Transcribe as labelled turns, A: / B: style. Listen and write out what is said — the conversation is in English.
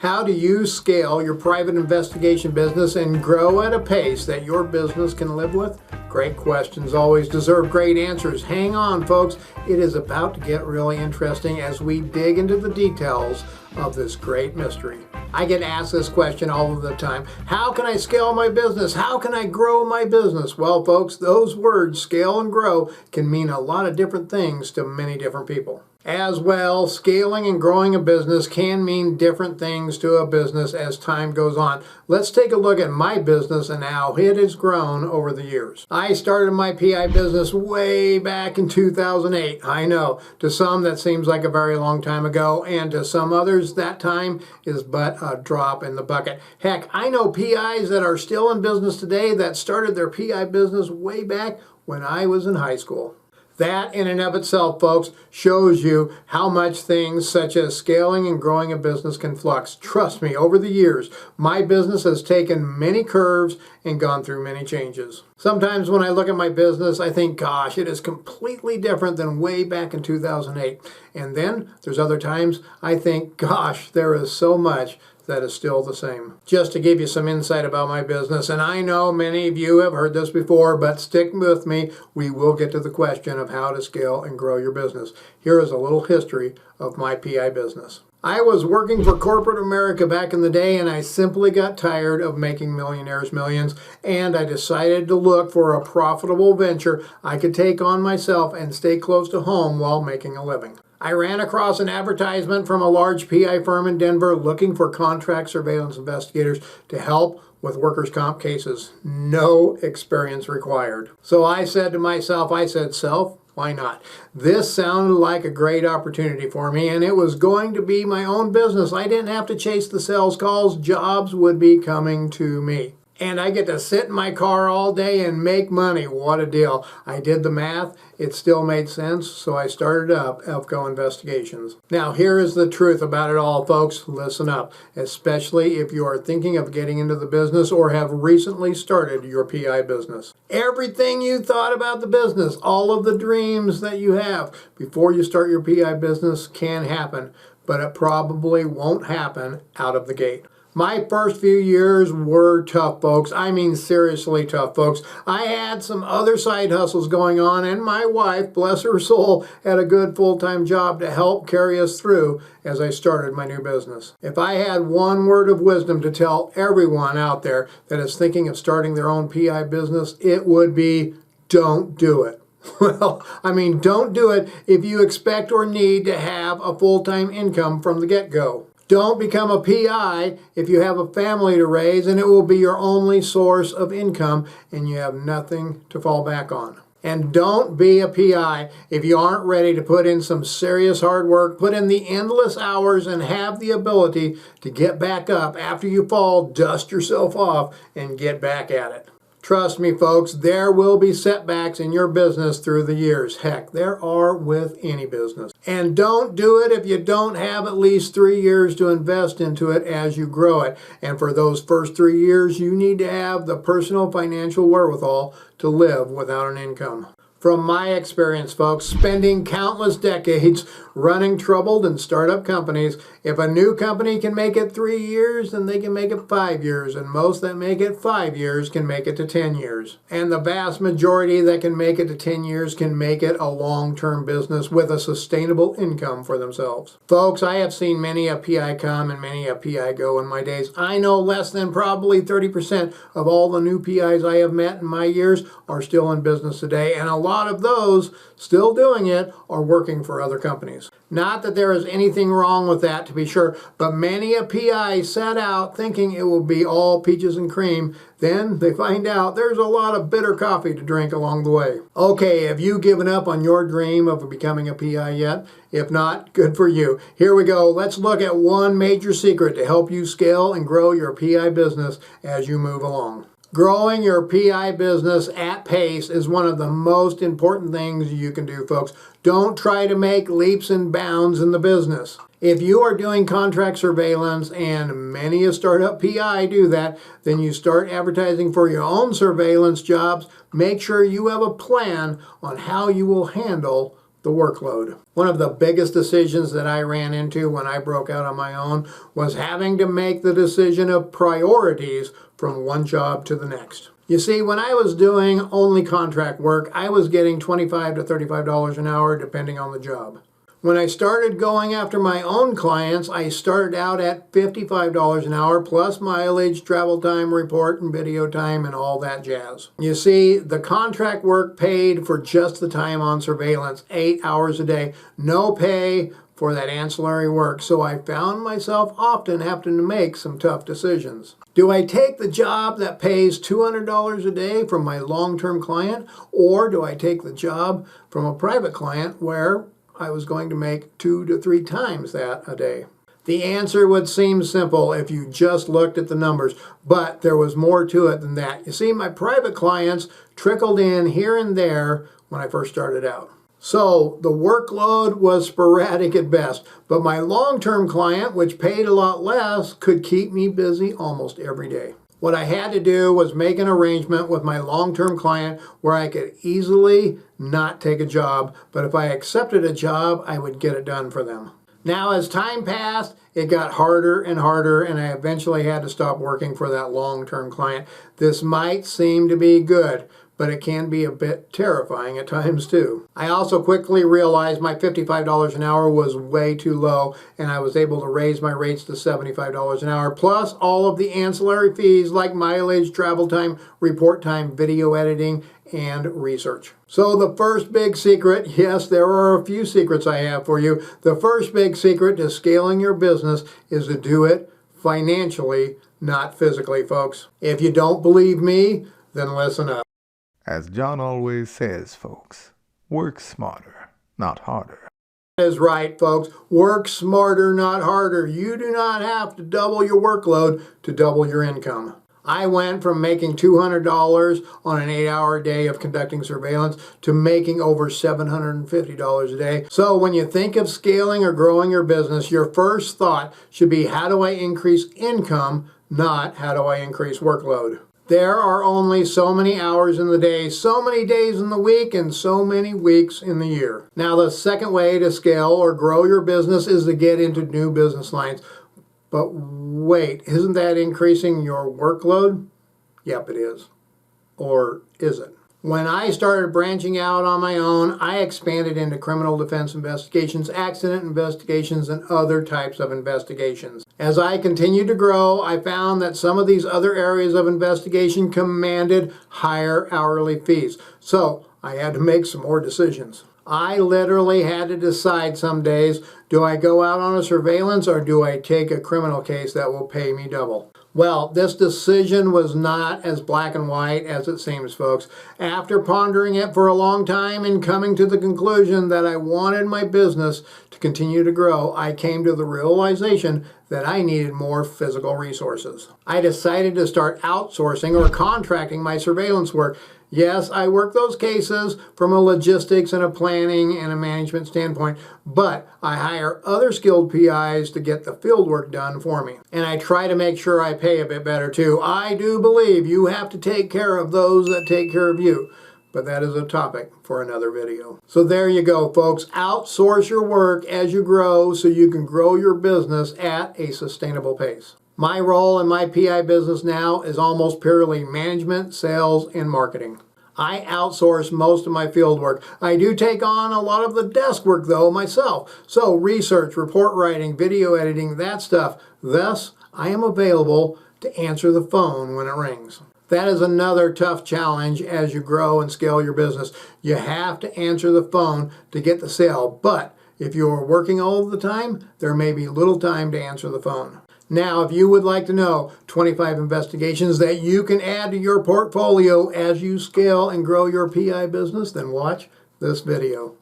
A: How do you scale your private investigation business and grow at a pace that your business can live with? Great questions always deserve great answers. Hang on, folks. It is about to get really interesting as we dig into the details of this great mystery. I get asked this question all of the time. How can I scale my business? How can I grow my business? Well, folks, those words, scale and grow, can mean a lot of different things to many different people. As well, scaling and growing a business can mean different things to a business as time goes on. Let's take a look at my business and how it has grown over the years. I started my PI business way back in 2008. I know, to some that seems like a very long time ago, and to some others that time is but a drop in the bucket. Heck, I know PIs that are still in business today that started their PI business way back when I was in high school. That in and of itself, folks, shows you how much things such as scaling and growing a business can flux. Trust me, over the years, my business has taken many curves and gone through many changes. Sometimes when I look at my business, I think, gosh, it is completely different than way back in 2008. And then there's other times I think, gosh, there is so much that is still the same. Just to give you some insight about my business, and I know many of you have heard this before, but stick with me, we will get to the question of how to scale and grow your business. Here is a little history of my PI business. I was working for corporate America back in the day, and I simply got tired of making millionaires millions, and I decided to look for a profitable venture I could take on myself and stay close to home while making a living. I ran across an advertisement from a large PI firm in Denver looking for contract surveillance investigators to help with workers' comp cases. No experience required. So I said to myself, self, why not? This sounded like a great opportunity for me, and it was going to be my own business. I didn't have to chase the sales calls. Jobs would be coming to me. And I get to sit in my car all day and make money. What a deal. I did the math. It still made sense, so I started up ELFCO Investigations. Now, here is the truth about it all, folks. Listen up, especially if you are thinking of getting into the business or have recently started your PI business. Everything you thought about the business, all of the dreams that you have before you start your PI business can happen, but it probably won't happen out of the gate. My first few years were tough, folks. I mean, seriously tough, folks. I had some other side hustles going on, and my wife, bless her soul, had a good full-time job to help carry us through as I started my new business. If I had one word of wisdom to tell everyone out there that is thinking of starting their own PI business, it would be, don't do it. Well, I mean, don't do it if you expect or need to have a full-time income from the get-go. Don't become a PI if you have a family to raise and it will be your only source of income and you have nothing to fall back on. And don't be a PI if you aren't ready to put in some serious hard work, put in the endless hours, and have the ability to get back up after you fall, dust yourself off, and get back at it. Trust me, folks, there will be setbacks in your business through the years. Heck, there are with any business. And don't do it if you don't have at least 3 years to invest into it as you grow it. And for those first 3 years, you need to have the personal financial wherewithal to live without an income. From my experience, folks, spending countless decades running troubled and startup companies, if a new company can make it 3 years, then they can make it 5 years, and most that make it 5 years can make it to 10 years. And the vast majority that can make it to 10 years can make it a long-term business with a sustainable income for themselves. Folks, I have seen many a PI come and many a PI go in my days. I know less than probably 30% of all the new PIs I have met in my years are still in business today, and a lot of those still doing it are working for other companies. Not that there is anything wrong with that, to be sure, but many a PI set out thinking it will be all peaches and cream. Then they find out there's a lot of bitter coffee to drink along the way. Okay, have you given up on your dream of becoming a PI yet? If not, good for you. Here we go. Let's look at one major secret to help you scale and grow your PI business as you move along. Growing your PI business at pace is one of the most important things you can do, folks. Don't try to make leaps and bounds in the business. If you are doing contract surveillance, and many a startup PI do that, then you start advertising for your own surveillance jobs. Make sure you have a plan on how you will handle the workload. One of the biggest decisions that I ran into when I broke out on my own was having to make the decision of priorities from one job to the next. You see, when I was doing only contract work, I was getting $25 to $35 an hour depending on the job. When I started going after my own clients, I started out at $55 an hour plus mileage, travel time, report, and video time, and all that jazz. You see, the contract work paid for just the time on surveillance, 8 hours a day, no pay for that ancillary work, so I found myself often having to make some tough decisions. Do I take the job that pays $200 a day from my long-term client, or do I take the job from a private client where I was going to make 2 to 3 times that a day? The answer would seem simple if you just looked at the numbers, but there was more to it than that. You see, my private clients trickled in here and there when I first started out. So the workload was sporadic at best, but my long-term client, which paid a lot less, could keep me busy almost every day. What I had to do was make an arrangement with my long-term client where I could easily not take a job, but if I accepted a job, I would get it done for them. Now, as time passed, it got harder and harder, and I eventually had to stop working for that long-term client. This might seem to be good, but it can be a bit terrifying at times too. I also quickly realized my $55 an hour was way too low, and I was able to raise my rates to $75 an hour, plus all of the ancillary fees like mileage, travel time, report time, video editing, and research. So the first big secret, yes, there are a few secrets I have for you. The first big secret to scaling your business is to do it financially, not physically, folks. If you don't believe me, then listen up.
B: As John always says, folks, work smarter, not harder.
A: That is right, folks. Work smarter, not harder. You do not have to double your workload to double your income. I went from making $200 on an 8-hour day of conducting surveillance to making over $750 a day. So when you think of scaling or growing your business, your first thought should be, how do I increase income, not how do I increase workload? There are only so many hours in the day, so many days in the week, and so many weeks in the year. Now, the second way to scale or grow your business is to get into new business lines. But wait, isn't that increasing your workload? Yep, it is. Or is it? When I started branching out on my own, I expanded into criminal defense investigations, accident investigations, and other types of investigations. As I continued to grow, I found that some of these other areas of investigation commanded higher hourly fees. So I had to make some more decisions. I literally had to decide some days, do I go out on a surveillance or do I take a criminal case that will pay me double? Well, this decision was not as black and white as it seems, folks. After pondering it for a long time and coming to the conclusion that I wanted my business to continue to grow, I came to the realization that I needed more physical resources. I decided to start outsourcing or contracting my surveillance work. Yes, I work those cases from a logistics and a planning and a management standpoint, but I hire other skilled PIs to get the field work done for me. And I try to make sure I pay a bit better too. I do believe you have to take care of those that take care of you. But that is a topic for another video. So there you go, folks. Outsource your work as you grow so you can grow your business at a sustainable pace. My role in my PI business now is almost purely management, sales, and marketing. I outsource most of my field work. I do take on a lot of the desk work though myself. So research, report writing, video editing, that stuff. Thus, I am available to answer the phone when it rings. That is another tough challenge as you grow and scale your business. You have to answer the phone to get the sale, but if you are working all the time, there may be little time to answer the phone. Now, if you would like to know 25 investigations that you can add to your portfolio as you scale and grow your PI business, then watch this video.